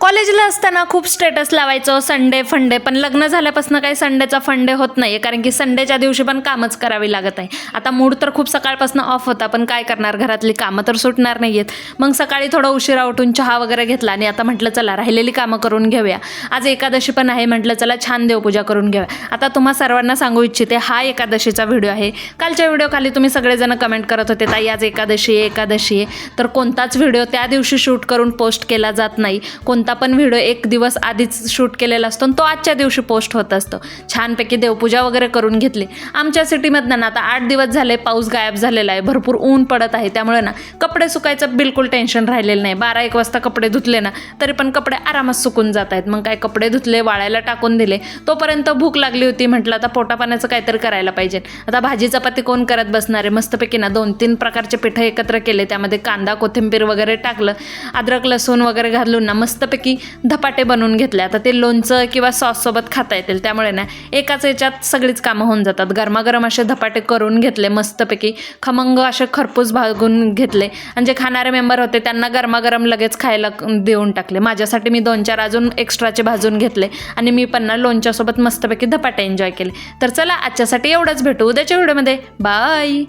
कॉलेजला असताना खूप स्टेटस लावायचो संडे फंडे, पण लग्न झाल्यापासून काही संडेचा फंडे होत नाही कारण की संडेच्या दिवशी पण कामच करावी लागत आहे. आता मूड तर खूप सकाळपासून ऑफ होता, पण काय करणार, घरातली कामं तर सुटणार नाही आहेत. मग सकाळी थोडं उशिरा उठून चहा वगैरे घेतला आणि आता म्हटलं चला राहिलेली कामं करून घेऊया. आज एकादशी पण आहे, म्हटलं चला छान देवपूजा करून घेऊया. आता तुम्हा सर्वांना सांगू इच्छिते, हा एकादशीचा व्हिडिओ आहे. कालच्या व्हिडिओ खाली तुम्ही सगळेजण कमेंट करत होते ताई आज एकादशी आहे, तर कोणताच व्हिडिओ त्या दिवशी शूट करून पोस्ट केला जात नाही. कोणता पण व्हिडिओ एक दिवस आधीच शूट केलेला असतो आणि तो आजच्या दिवशी पोस्ट होत असतो. छानपैकी देवपूजा वगैरे करून घेतली. आमच्या सिटीमधनं ना आता 8 दिवस झाले पाऊस गायब झालेला आहे, भरपूर ऊन पडत आहे, त्यामुळे ना कपडे सुकायचं बिलकुल टेन्शन राहिलेलं नाही. 12-1 वाजता कपडे धुतले ना तरी पण कपडे आरामात सुकून जात आहेत. मग काय कपडे धुतले, वाळायला टाकून दिले. तोपर्यंत भूक लागली होती, म्हटलं आता पोटापाण्याचं काहीतरी करायला पाहिजे. आता भाजी चपाती कोण करत बसणार आहे. मस्तपैकी ना 2-3 प्रकारचे पिठं एकत्र केले, त्यामध्ये कांदा कोथिंबीर वगैरे टाकलं, अद्रक लसूण वगैरे घालून ना मस्तपैकी धपाटे बनवून घेतले. आता ते लोणचं किंवा सॉससोबत खाता येतील, त्यामुळे ना एकाच याच्यात सगळीच कामं होऊन जातात. गरमागरम असे धपाटे करून घेतले, मस्तपैकी खमंग असे खरपूस भाजून घेतले आणि जे खाणारे मेंबर होते त्यांना गरमागरम लगेच खायला देऊन टाकले. माझ्यासाठी मी 2-4 अजून एक्स्ट्राचे भाजून घेतले आणि मी पण ना लोणच्यासोबत मस्तपैकी धपाटे एन्जॉय केले. तर चला आजच्यासाठी एवढंच, भेटू उद्याच्या व्हिडिओमध्ये. बाय.